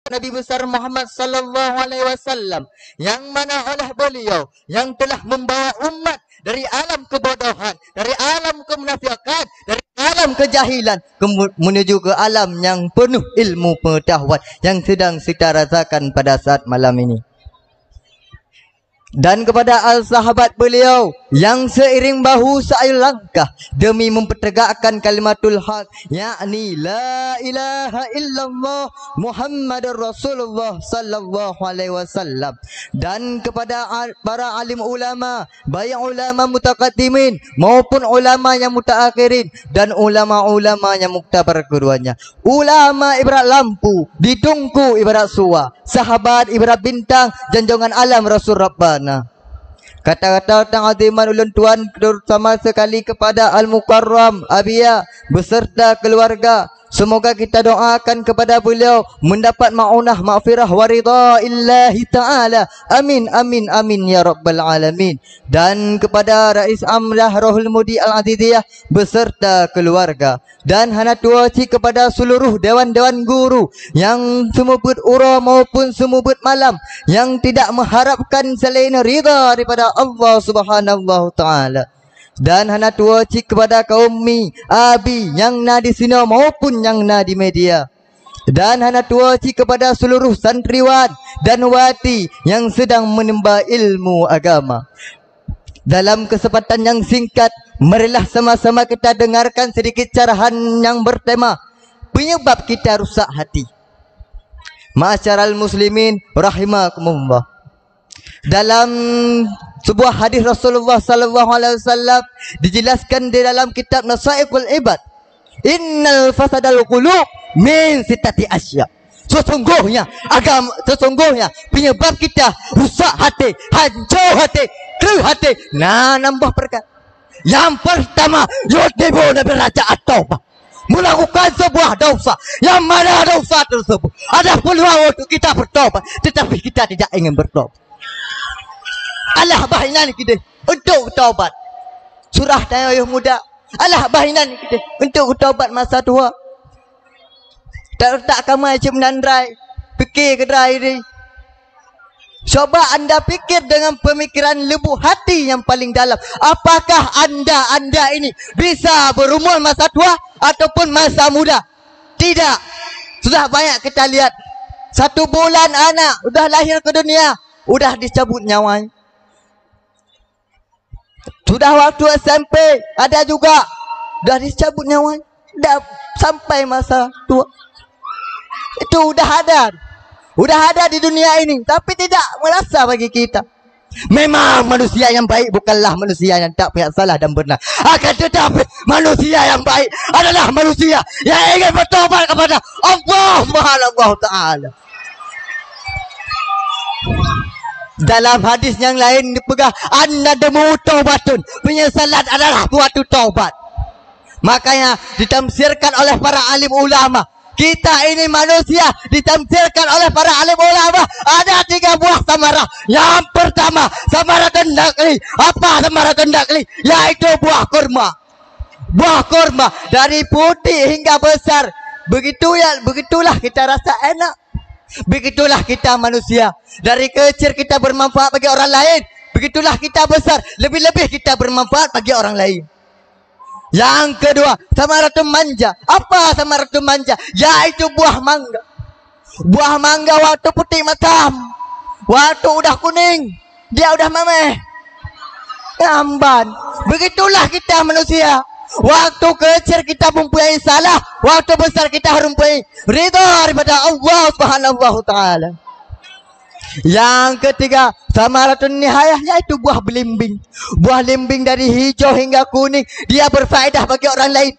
Nabi besar Muhammad sallallahu alaihi wasallam, yang mana oleh beliau yang telah membawa umat dari alam kebodohan, dari alam kemunafikan, dari alam kejahilan menuju ke alam yang penuh ilmu pengetahuan yang sedang kita rasakan pada saat malam ini. Dan kepada al-sahabat beliau yang seiring bahu seiring langkah demi mempertegakkan kalimatul haq, yakni la ilaha illallah Muhammadur Rasulullah sallallahu alaihi wasallam. Dan kepada para alim ulama, baik ulama mutaqaddimin maupun ulama yang mutaakhirin dan ulama-ulama yang muktabar keduanya. Ulama ibarat lampu, ditungku ibarat suar, sahabat ibarat bintang, janjongan alam Rasul Rabbana. Kata-kata tentang aziman ulun tuan terutama sekali kepada Al-Mukarram Abia beserta keluarga. Semoga kita doakan kepada beliau mendapat ma'unah ma'firah wa ridha illahi ta'ala. Amin amin amin ya rabbal alamin. Dan kepada Rais Amrah Rohul Mudi Al-Aziziyah beserta keluarga. Dan hanatuaci kepada seluruh dewan-dewan guru yang semubut ura maupun semubut malam yang tidak mengharapkan selain ridha daripada Allah Subhanahu wa taala. Dan hanatuaci kepada kaum mi, abi yang na di sini maupun yang na di media. Dan hanatuaci kepada seluruh santriwan dan wati yang sedang menimba ilmu agama. Dalam kesempatan yang singkat, marilah sama-sama kita dengarkan sedikit carahan yang bertema penyebab kita rusak hati. Ma'asyaral muslimin rahimakumullah. Dalam sebuah hadis Rasulullah sallallahu alaihi wasallam dijelaskan di dalam kitab Nasaiqul Ibad, innal fasadal qulub min sittati asya. Sesungguhnya penyebab kita rusak hati, hancur hati, keruh hati. Nambah perkara. Yang pertama, yudhibuna biraja at-taubah, melakukan sebuah dosa yang mana dosa tersebut ada peluang untuk kita bertobat, tetapi kita tidak ingin bertobat. Allah bahinan kita untuk taubat. Surah Tayyib muda. Allah bahinan kita untuk taubat masa tua. Tak letak kamu macam nandrai. Fikir ke drai ni. Coba anda fikir dengan pemikiran lembut hati yang paling dalam. Apakah anda ini bisa berumur masa tua ataupun masa muda? Tidak. Sudah banyak kita lihat. 1 bulan anak sudah lahir ke dunia, sudah dicabut nyawanya. Sudah waktu SMP ada juga dah dicabut nyawanya, dah sampai masa tua. Itu sudah ada di dunia ini, tapi tidak merasa bagi kita. Memang manusia yang baik bukanlah manusia yang tak punya salah dan benar. Akan tetapi manusia yang baik adalah manusia yang ingin bertobat kepada Allah Subhanahu wa taala. Dalam hadis yang lain dipegang, an-nadamu taubatun, penyesalan adalah suatu taubat. Makanya ditamsirkan oleh para alim ulama, kita ini manusia ditamsirkan oleh para alim ulama ada 3 buah samarah. Yang pertama samaratun nakli. Apa samaratun nakli? Yaitu buah kurma. Buah kurma dari putih hingga besar. Begitulah kita rasa enak. Begitulah kita manusia. Dari kecil kita bermanfaat bagi orang lain, begitulah kita besar, lebih-lebih kita bermanfaat bagi orang lain. Yang kedua, samaratun manja. Apa samaratun manja? Yaitu buah mangga. Buah mangga waktu putih matam, waktu udah kuning, dia udah memeh, lamban. Begitulah kita manusia. Waktu kecil kita mempunyai salah, waktu besar kita harus mempunyai ridha daripada Allah Subhanahu wa taala. Yang ketiga, samaratun nihayah, yaitu buah belimbing. Buah belimbing dari hijau hingga kuning, dia berfaedah bagi orang lain.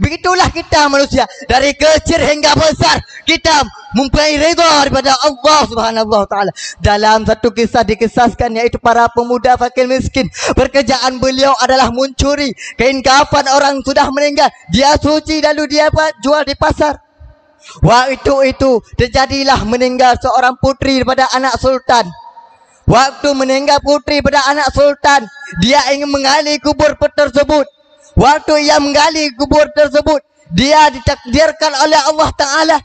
Begitulah kita manusia, dari kecil hingga besar kita mempunyai ridha daripada Allah Subhanahu wa taala. Dalam satu kisah dikisahkan, yaitu para pemuda fakir miskin, pekerjaan beliau adalah mencuri kain kafan orang sudah meninggal. Dia suci lalu dia jual di pasar. Waktu itu terjadilah meninggal seorang putri daripada anak sultan. Waktu meninggal putri pada anak sultan, dia ingin menggali kubur tersebut. Waktu ia menggali kubur tersebut, dia ditakdirkan oleh Allah Ta'ala,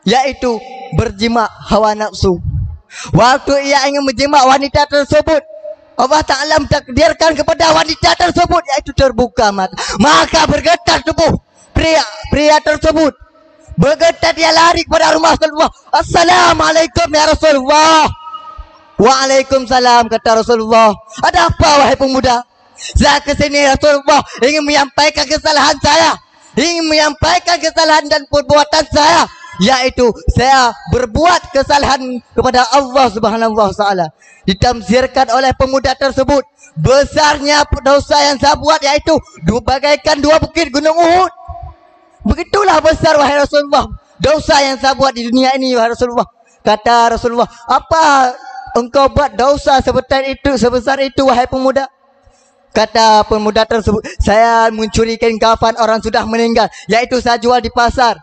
yaitu berjima hawa nafsu. Waktu ia ingin menjima wanita tersebut, Allah Ta'ala mentakdirkan kepada wanita tersebut yaitu terbuka mata. Maka bergetar tubuh pria tersebut. Bergetar dia lari kepada rumah Rasulullah. Assalamualaikum ya Rasulullah. Waalaikumsalam kata Rasulullah. Ada apa wahai pemuda? Saya ke sini Rasulullah ingin menyampaikan kesalahan saya. Ingin menyampaikan kesalahan dan perbuatan saya, yaitu saya berbuat kesalahan kepada Allah Subhanahu wa taala. Ditamzirkan oleh pemuda tersebut, besarnya dosa yang saya buat yaitu bagaikan dua bukit gunung Uhud. Begitulah besar wahai Rasulullah dosa yang saya buat di dunia ini wahai Rasulullah. Kata Rasulullah, apa engkau buat dosa sebesar itu wahai pemuda? Kata pemuda tersebut, saya mencuri kain kafan orang sudah meninggal, yaitu saya jual di pasar.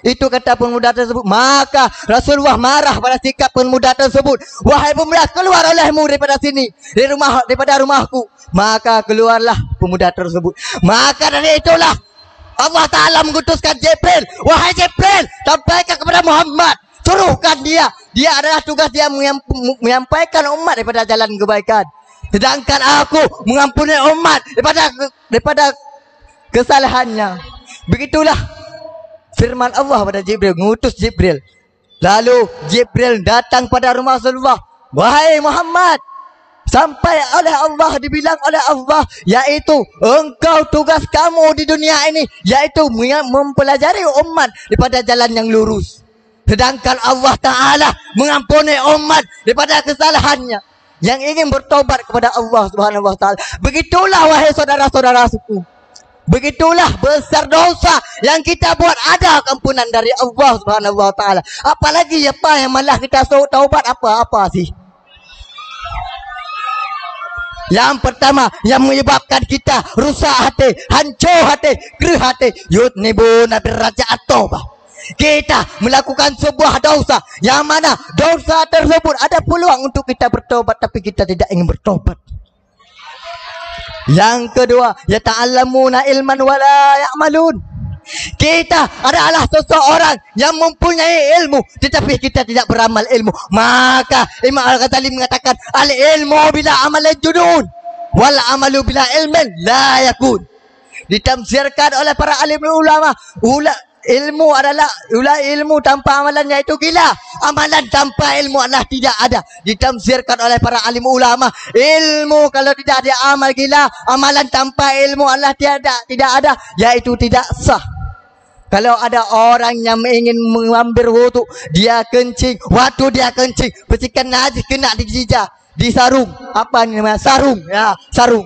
Itu kata pemuda tersebut. Maka Rasulullah marah pada sikap pemuda tersebut. Wahai pemuda, keluar olehmu daripada sini, daripada rumahku. Maka keluarlah pemuda tersebut. Maka dari itulah Allah Ta'ala mengutuskan Jibril. Wahai Jibril, sampaikan kepada Muhammad, suruhkan dia. Dia adalah tugas dia menyampaikan umat daripada jalan kebaikan. Sedangkan aku mengampuni umat daripada kesalahannya. Begitulah firman Allah pada Jibril, mengutus Jibril. Lalu Jibril datang pada rumah Rasulullah. Wahai Muhammad, sampai oleh Allah, dibilang oleh Allah, yaitu engkau tugas kamu di dunia ini, yaitu mempelajari umat daripada jalan yang lurus. Sedangkan Allah Ta'ala mengampuni umat daripada kesalahannya, yang ingin bertobat kepada Allah Subhanahu wa taala. Begitulah wahai saudara-saudaraku. Begitulah besar dosa yang kita buat, ada ampunan dari Allah Subhanahu wa taala. Apalagi apa yang malah kita suruh taubat apa sih? Yang pertama yang menyebabkan kita rusak hati, hancur hati, gerah hati, yudnibuna birraja'at taubah. Kita melakukan sebuah dosa yang mana dosa tersebut ada peluang untuk kita bertobat, tapi kita tidak ingin bertobat. Yang kedua, yata'allamuna ilman wala ya'malun. Kita adalah seseorang yang mempunyai ilmu, tetapi kita tidak beramal ilmu. Maka Imam Al-Ghazali mengatakan, al-ilmu bila amalin junun, wal amalu bila ilmin la yakun. Ditamsirkan oleh para alim ulama, ilmu adalah ilmu tanpa amalan yaitu gila. Amalan tanpa ilmu adalah tidak ada. Ditamsirkan oleh para alim ulama, ilmu kalau tidak ada amal gila, amalan tanpa ilmu adalah tidak ada, yaitu tidak sah. Kalau ada orang yang ingin mengambil wudu, dia kencing, waktu dia kencing bersihkan najis kena di jijah, di sarung, apa namanya, sarung, ya, sarung.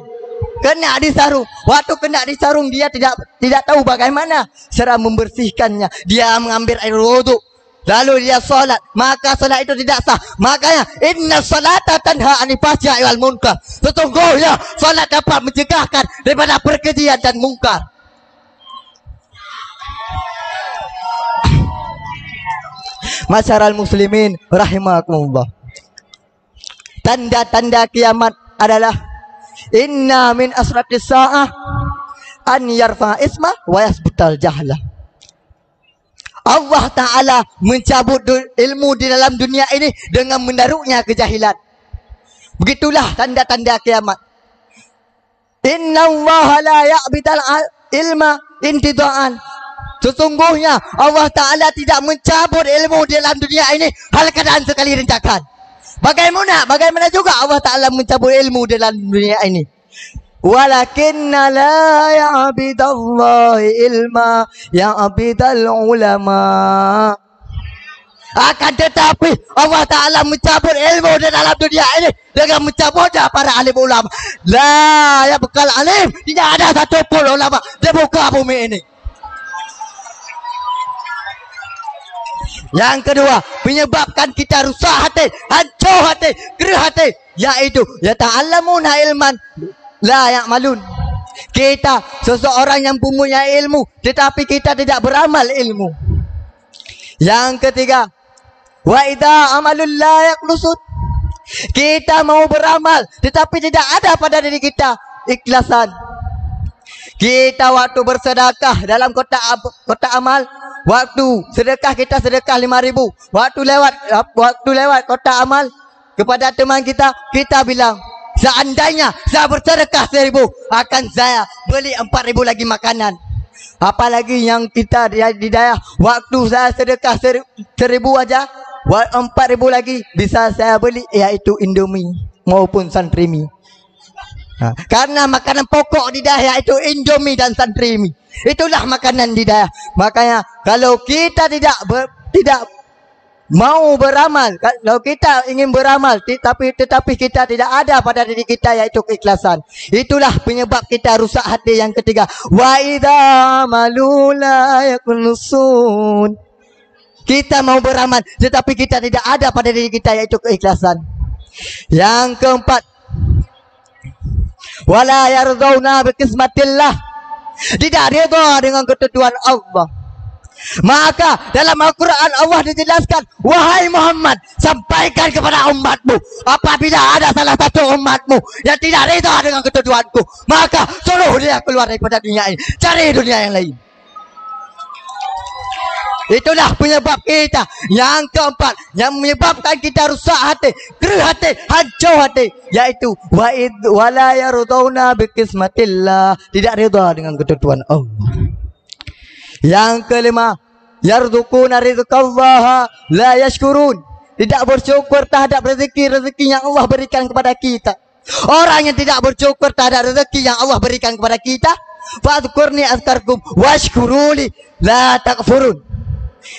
Kena di sarung. Waktu kena di sarung, dia tidak tahu bagaimana cara membersihkannya. Dia mengambil air wudu, lalu dia solat, maka solat itu tidak sah. Makanya inna salata tanha 'anil fahsya'i wal munkar. Sesungguhnya solat dapat mencegahkan daripada perkejian dan mungkar. Masyarul muslimin rahimakumullah. Tanda-tanda kiamat adalah inna min asratis sa'ah an yarfa isma wa yasbutal jahla. Allah Ta'ala mencabut ilmu di dalam dunia ini dengan menaruhnya kejahilan. Begitulah tanda-tanda kiamat. Inna Allah la ya'bidal ilma intidaan. Sesungguhnya Allah Ta'ala tidak mencabut ilmu di dalam dunia ini hal keadaan sekali rencakan. Bagaimana juga Allah Ta'ala mencabut ilmu dalam dunia ini. Walakinna la ya'bidallahi ilma ya'bidal ulama. Akan tetapi Allah Ta'ala mencabut ilmu di dalam dunia ini dengan mencabutnya para alim ulama. La yabqal alim, tidak ada satu pun ulama di muka bumi ini. Yang kedua, menyebabkan kita rusak hati, hancur hati, gerah hati, yaitu yata'allamuna ilman la ya'malun. Kita seseorang yang mempunyai ilmu tetapi kita tidak beramal ilmu. Yang ketiga, wa idza amalul la yaqlusut. Kita mau beramal tetapi tidak ada pada diri kita ikhlasan. Kita waktu bersedekah dalam kotak amal, waktu sedekah kita sedekah 5,000. Waktu lewat kotak amal kepada teman kita, kita bilang, seandainya saya bersedekah 1,000, akan saya beli 4,000 lagi makanan. Apalagi yang kita di daerah, waktu saya sedekah 1,000 aja, 4,000 lagi bisa saya beli, yaitu Indomie maupun santri mie. Karena makanan pokok di daerah itu Indomie dan santri mie. Itulah makanan di daerah. Makanya kalau kita tidak mau beramal, kalau kita ingin beramal tetapi kita tidak ada pada diri kita, yaitu keikhlasan, itulah penyebab kita rusak hati yang ketiga. Wa idza malula yakunusun. Kita mau beramal tetapi kita tidak ada pada diri kita, yaitu keikhlasan. Yang keempat, wala yardauna biqismatillah. Tidak redha dengan ketentuan Allah. Maka dalam Al-Quran Allah dijelaskan, wahai Muhammad, sampaikan kepada umatmu, apabila ada salah satu umatmu yang tidak redha dengan ketentuanku, maka suruh dia keluar daripada dunia ini, cari dunia yang lain. Itulah penyebab kita. Yang keempat, yang menyebabkan kita rusak hati, keruh hati, hancur hati, yaitu wala yardauna biqismatillah. Tidak redha dengan ketentuan Allah. Yang kelima, yarzuquna rizqallaha la yashkurun. Tidak bersyukur terhadap rezeki yang Allah berikan kepada kita. Orang yang tidak bersyukur terhadap rezeki yang Allah berikan kepada kita, fadhkurni azkarkum washkuruli la takfurun.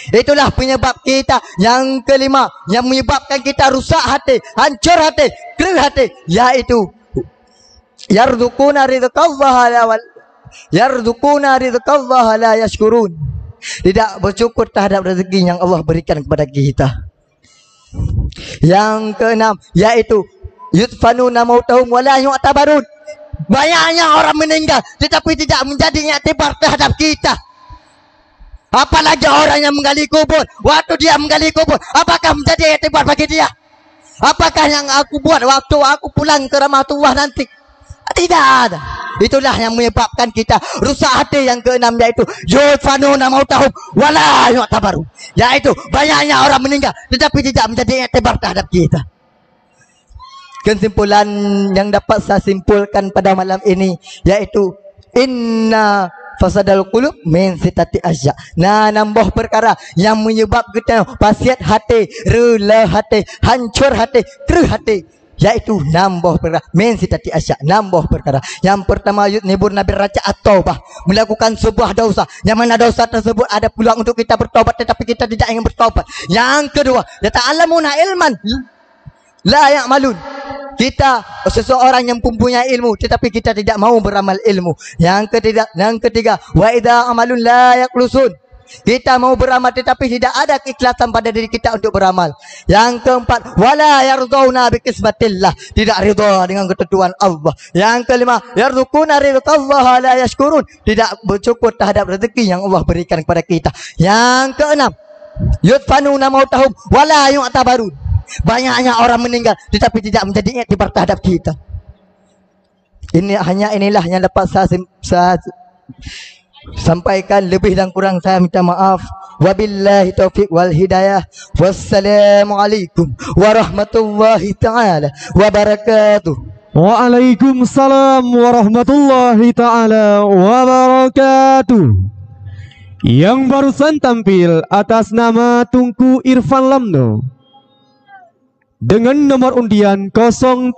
Itulah penyebab kita. Yang kelima, yang menyebabkan kita rusak hati, hancur hati, keruh hati, yaitu yarzuquna rizqallaha la yashkurun. Tidak bersyukur terhadap rezeki yang Allah berikan kepada kita. Yang keenam, yaitu yudfanuna mautahum wa la yu'tabarun. Banyaknya orang meninggal tetapi tidak menjadi iktibar terhadap kita. Apalagi orang yang menggali kubur. Waktu dia menggali kubur, apakah menjadi iktibar bagi dia? Apakah yang aku buat waktu aku pulang ke rumah tua nanti? Tidak ada. Itulah yang menyebabkan kita rusak hati. Yang keenam, yaitu yudfanuna mautahum wa la yu'tabarun, yaitu banyaknya orang meninggal tetapi tidak menjadi iktibar terhadap kita. Kesimpulan yang dapat saya simpulkan pada malam ini, yaitu inna fasadal qulub min sitati asya. Nah, nambah perkara yang menyebabkan pasiat hati, rela hati, hancur hati, keruh hati, yaitu nambah perkara min sitati asya. Nambah perkara. Yang pertama, yudnibur nabi raja at-taubah, melakukan sebuah dosa yang mana dosa tersebut ada peluang untuk kita bertobat tetapi kita tidak ingin bertobat. Yang kedua, yata'allamuna ilman la ya'malun. Kita seseorang yang mempunyai ilmu tetapi kita tidak mau beramal ilmu. Yang ketiga, wa idza amalun la yaqlusun. Kita mau beramal tetapi tidak ada keikhlasan pada diri kita untuk beramal. Yang keempat, wala yardauna biqismatillah. Tidak ridha dengan ketentuan Allah. Yang kelima, yarzuquna rizqallaha la yashkurun. Tidak bersyukur terhadap rezeki yang Allah berikan kepada kita. Yang keenam, yudfanuna mautahum wala yu'tabarun. Banyaknya orang meninggal tetapi tidak menjadi iktibar terhadap kita. Inilah yang dapat saya sampaikan. Lebih dan kurang saya minta maaf. Wabillahi taufiq wal hidayah. Wassalamualaikum warahmatullahi taala wabarakatuh. Waalaikumsalam warahmatullahi taala wabarakatuh. Yang barusan tampil atas nama Tunku Irfan Lamno dengan nomor undian 034